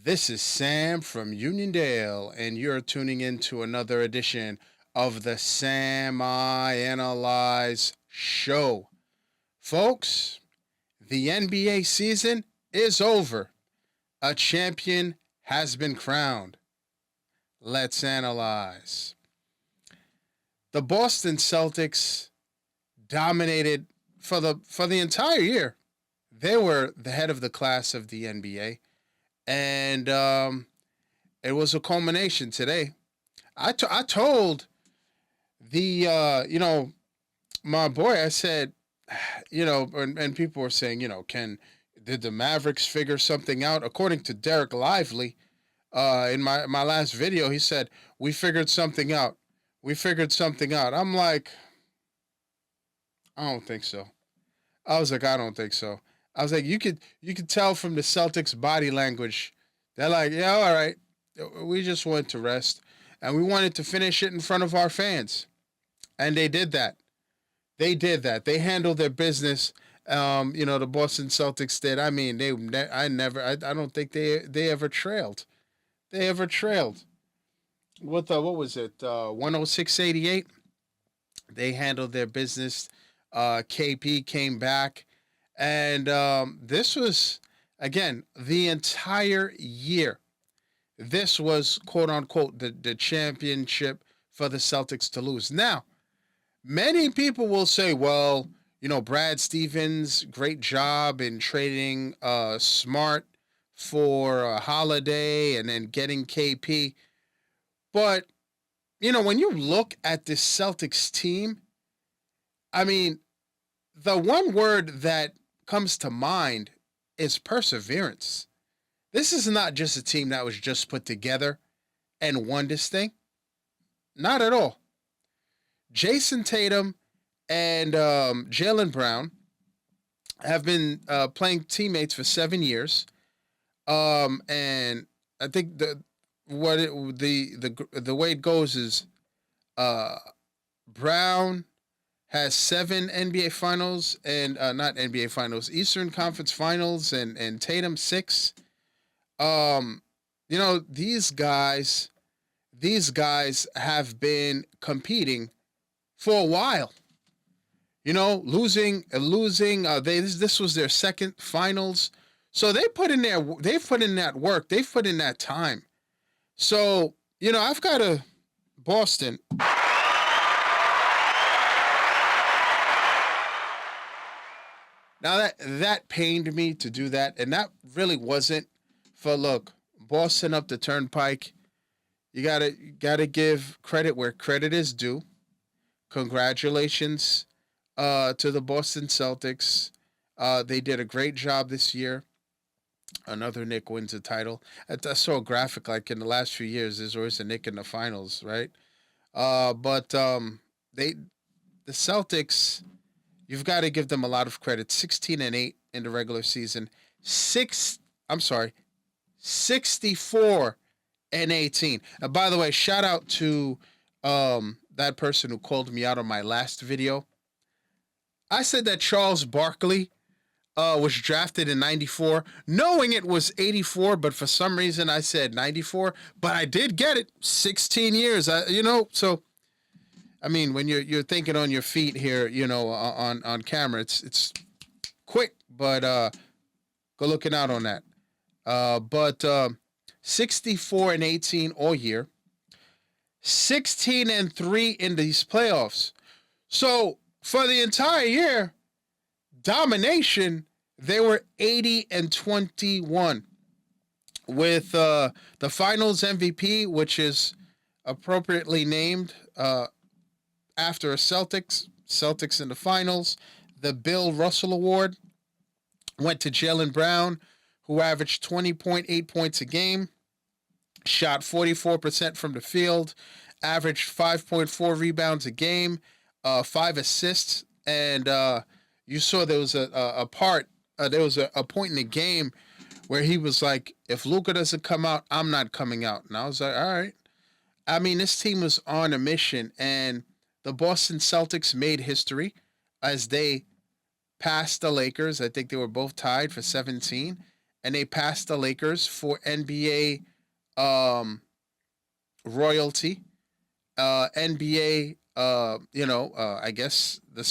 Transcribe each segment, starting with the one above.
This is Sam from Uniondale, and you're tuning in to another edition of the Sam I Analyze Show. Folks, the NBA season is over. A champion has been crowned. Let's analyze. The Boston Celtics dominated for the entire year. They were the head of the class of the NBA, and it was a culmination today. I told the my boy, I said, and people were saying, did the Mavericks figure something out? According to Derek Lively, in my last video, he said we figured something out. We figured something out. I'm like, I don't think so. I was like, I don't think so. I was like, you could tell from the Celtics body language. They're like, yeah, all right. We just wanted to rest, and we wanted to finish it in front of our fans, and they did that. They did that. They handled their business. The Boston Celtics did. I mean, I don't think they ever trailed. They ever trailed. What was it? 106-88. They handled their business. KP came back, and this was again the entire year. This was quote unquote the championship for the Celtics to lose. Now, many people will say, well, Brad Stevens, great job in trading Smart for a Holiday and then getting KP. But, when you look at this Celtics team, I mean, the one word that comes to mind is perseverance. This is not just a team that was just put together and won this thing. Not at all. Jason Tatum and Jaylen Brown have been playing teammates for 7 years, and I think the way it goes is Brown has 7 NBA Finals and not NBA Finals, Eastern Conference Finals, and Tatum 6. These guys have been competing for a while. Losing. This was their second finals, so they've put in that work. They've put in that time. So I've got a Boston. Now that pained me to do that, and that really wasn't for look. Boston up the turnpike. You gotta give credit where credit is due. Congratulations to the Boston Celtics. They did a great job this year. Another Knick wins a title. I saw a graphic like in the last few years. There's always a Knick in the finals, right? But the Celtics, you've got to give them a lot of credit. 16-8 in the regular season. 64-18. And by the way, shout out to that person who called me out on my last video. I said that Charles Barkley was drafted in 94, knowing it was 84, but for some reason I said 94. But I did get it. 16 years. So I mean, when you're thinking on your feet here, on camera, it's quick, but go looking out on that. But 64-18 all year, 16-3 in these playoffs. So for the entire year, domination, they were 80-21 with the Finals MVP, which is appropriately named after a Celtics in the finals. The Bill Russell Award went to Jaylen Brown, who averaged 20.8 points a game, shot 44% from the field, averaged 5.4 rebounds a game, 5 assists, and you saw there was a point in the game where he was like, if Luka doesn't come out, I'm not coming out. And I was like, all right. I mean, this team was on a mission, and the Boston Celtics made history as they passed the Lakers. I think they were both tied for 17. and they passed the Lakers for NBA royalty, NBA. I guess the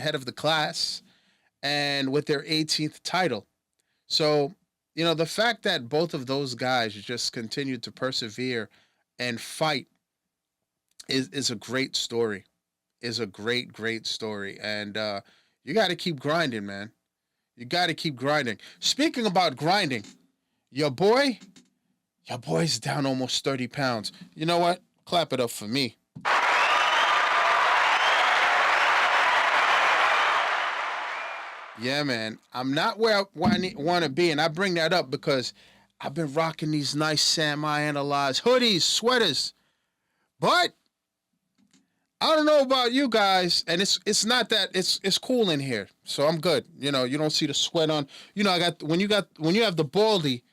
head of the class, and with their 18th title. So, the fact that both of those guys just continued to persevere and fight is a great story. Is a great story, and you got to keep grinding, man. You got to keep grinding. Speaking about grinding, your boy, your boy's down almost 30 pounds. You know what? Clap it up for me. Yeah, man. I'm not where I want to be, and I bring that up because I've been rocking these nice Sam I Analyze hoodies, sweaters, but I don't know about you guys, and it's not that it's cool in here, so I'm good. You don't see the sweat on. I got when you have the baldy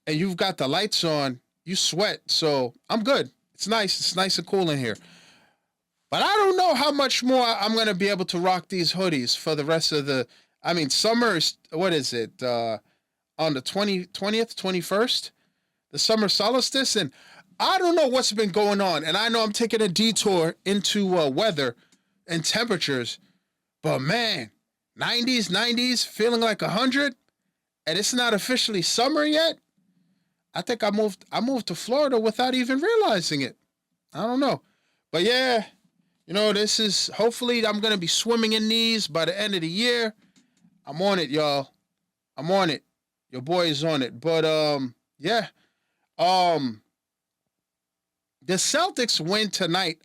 and you've got the lights on, you sweat, so I'm good. It's nice. It's nice and cool in here. But I don't know how much more I'm gonna be able to rock these hoodies for the rest of the. I mean, summer is what is it? On the 20th, 21st, the summer solstice, and I don't know what's been going on. And I know I'm taking a detour into weather and temperatures, but man, 90s, feeling like 100, and it's not officially summer yet. I think I moved to Florida without even realizing it. I don't know, but yeah. This is hopefully I'm gonna be swimming in these by the end of the year. I'm on it, y'all. I'm on it. Your boy is on it. But yeah. The Celtics win tonight.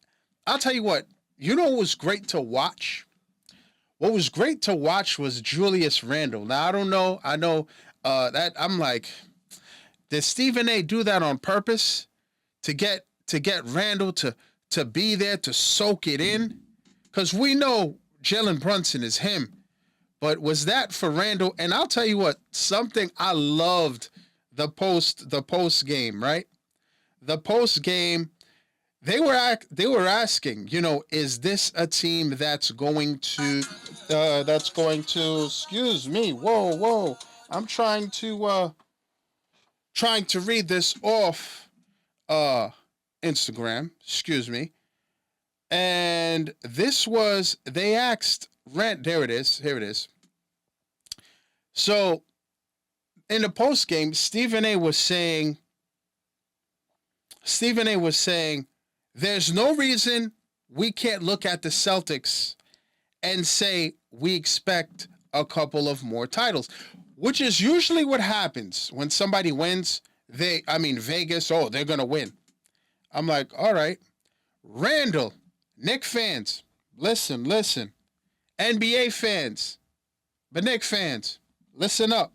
I'll tell you what. What was great to watch? What was great to watch was Julius Randle. Now I don't know. I know that I'm like, did Stephen A. do that on purpose to get Randle to be there to soak it in? Because we know Jalen Brunson is him. But was that for Randle? And I'll tell you what, something I loved the post game, right? The post game, they were asking, is this a team that's going to excuse me, whoa, I'm trying to read this off Instagram, excuse me. And they asked here it is. So in the post game, Stephen A was saying there's no reason we can't look at the Celtics and say we expect a couple of more titles, which is usually what happens when somebody wins. Vegas, they're going to win. I'm like, all right, Randall, Knick fans, listen. NBA fans, but Knick fans, listen up.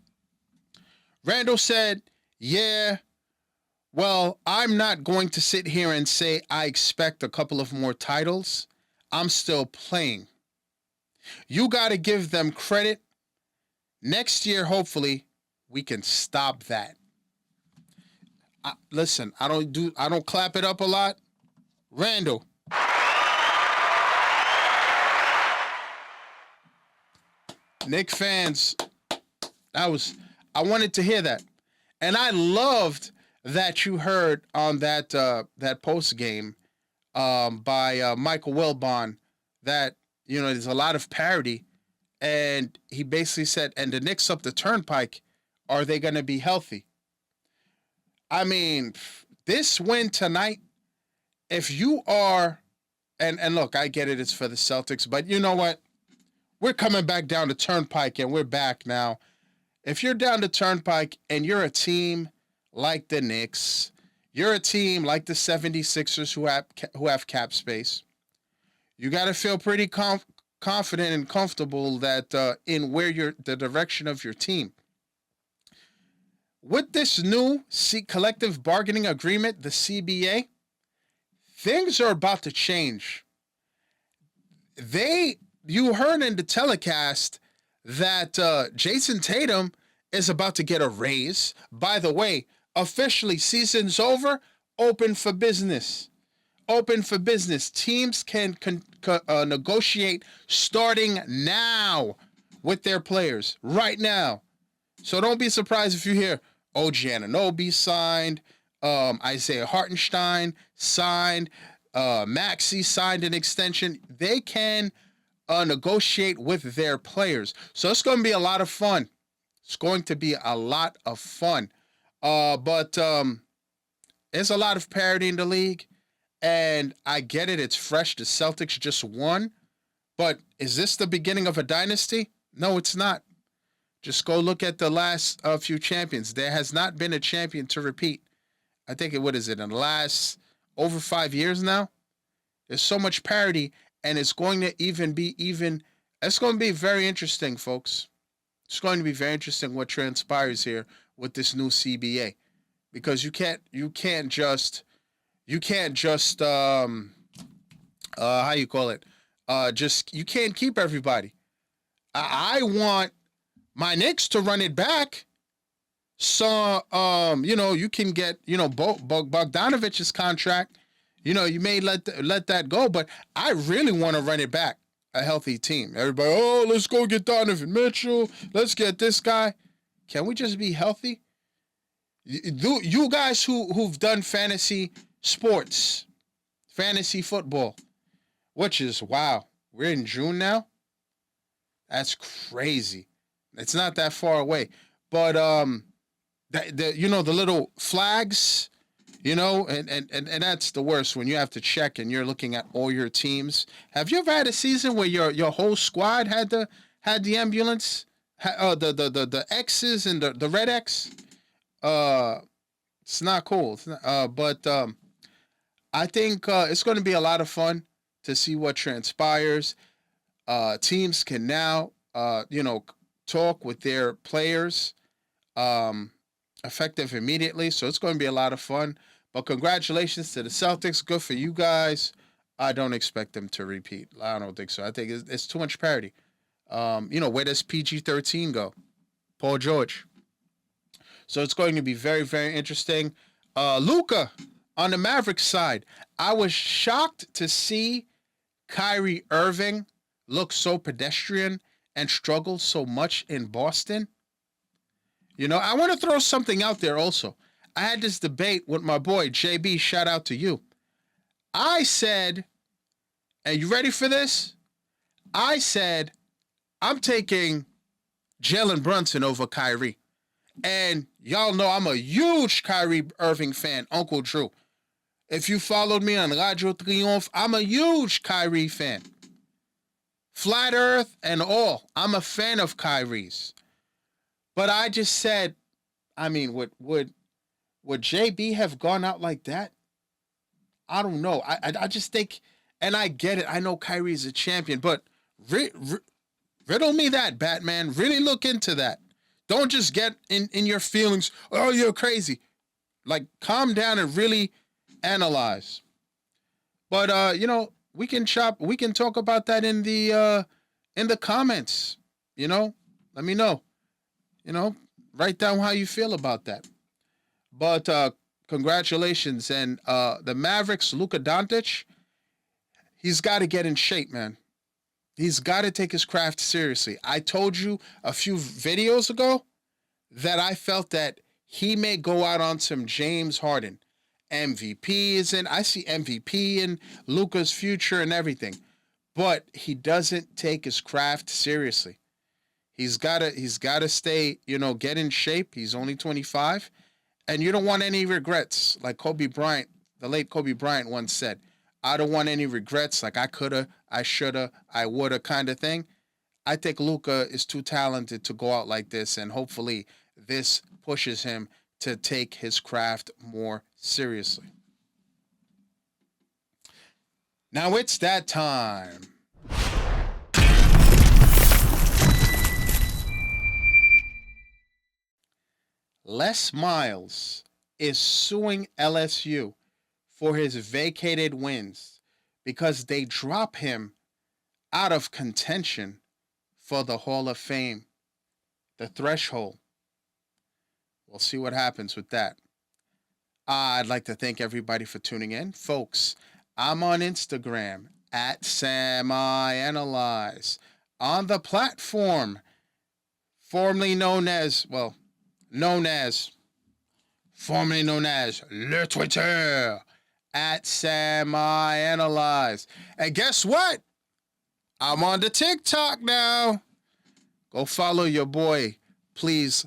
Randall said, yeah, well, I'm not going to sit here and say I expect a couple of more titles. I'm still playing. You got to give them credit. Next year, hopefully, we can stop that. Listen, I don't clap it up a lot. Randall. Knick fans, I wanted to hear that. And I loved that you heard on that post game by Michael Wilbon that, there's a lot of parody. And he basically said, and the Knicks up the turnpike, are they going to be healthy? I mean, this win tonight, if you are, and look, I get it, it's for the Celtics, but you know what? We're coming back down the turnpike, and we're back now. If you're down the turnpike and you're a team like the Knicks, you're a team like the 76ers who have cap space, you got to feel pretty confident and comfortable that in the direction of your team. With this new collective bargaining agreement, the CBA, things are about to change. You heard in the telecast that Jason Tatum is about to get a raise. By the way, officially, season's over, open for business. Open for business. Teams can negotiate starting now with their players, right now. So don't be surprised if you hear OG Anunoby signed, Isaiah Hartenstein signed, Maxey signed an extension. They can negotiate with their players. So it's going to be a lot of fun. It's going to be a lot of fun. But there's a lot of parity in the league. And I get it. It's fresh. The Celtics just won. But is this the beginning of a dynasty? No, it's not. Just go look at the last few champions. There has not been a champion to repeat. I think what is it, in the last over 5 years now? There's so much parity, and it's going to it's going to be very interesting, folks. It's going to be very interesting what transpires here with this new CBA, because you can't just how you call it, just you can't keep everybody. I want my Knicks to run it back. So you can get Bogdanovich's contract. You may let that go, but I really want to run it back. A healthy team. Everybody, oh, let's go get Donovan Mitchell. Let's get this guy. Can we just be healthy? You guys who've done fantasy sports, fantasy football, which is, wow, we're in June now. That's crazy. It's not that far away, but the little flags, and that's the worst when you have to check and you're looking at all your teams. Have you ever had a season where your whole squad had the ambulance, the X's and the red X? It's not cool. It's not, but I think it's going to be a lot of fun to see what transpires. Teams can now, talk with their players, effective immediately. So it's going to be a lot of fun. But congratulations to the Celtics. Good for you guys. I don't expect them to repeat. I don't think so. I think it's too much parity. Where does PG-13 go? Paul George. So it's going to be very, very interesting. Luka on the Mavericks side. I was shocked to see Kyrie Irving look so pedestrian and struggle so much in Boston. I want to throw something out there also. I had this debate with my boy, JB, shout out to you. I said, and you ready for this? I said, I'm taking Jalen Brunson over Kyrie. And y'all know I'm a huge Kyrie Irving fan, Uncle Drew. If you followed me on Radio Triomphe, I'm a huge Kyrie fan. Flat Earth and all. I'm a fan of Kyrie's. But I just said, would JB have gone out like that? I don't know. I just think, and I get it. I know Kyrie's a champion, but riddle me that, Batman. Really look into that. Don't just get in your feelings. Oh, you're crazy. Like, calm down and really analyze. But we can talk about that in the comments. Let me know. Write down how you feel about that. But congratulations. And the Mavericks, Luka Doncic, he's got to get in shape, man. He's got to take his craft seriously. I told you a few videos ago that I felt that he may go out on some James Harden. MVP is in. I see MVP in Luka's future and everything. But he doesn't take his craft seriously. He's gotta stay, get in shape. He's only 25. And you don't want any regrets. Like Kobe Bryant, the late Kobe Bryant once said, I don't want any regrets, like I coulda, I shoulda, I woulda kind of thing. I think Luka is too talented to go out like this, and hopefully this pushes him to take his craft more seriously. Now it's that time. Les Miles is suing LSU for his vacated wins because they drop him out of contention for the Hall of Fame, the threshold. We'll see what happens with that. I'd like to thank everybody for tuning in. Folks, I'm on Instagram at SamIAnalyze. On the platform, formerly known as, formerly known as Le Twitter, at SamiAnalyze. And guess what? I'm on the TikTok now. Go follow your boy. Please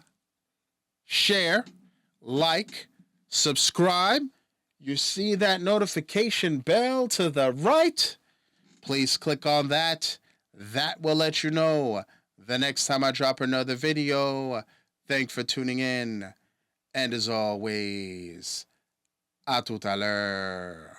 share, like, subscribe. You see that notification bell to the right? Please click on that. That will let you know the next time I drop another video. Thanks for tuning in. And as always, à tout à l'heure.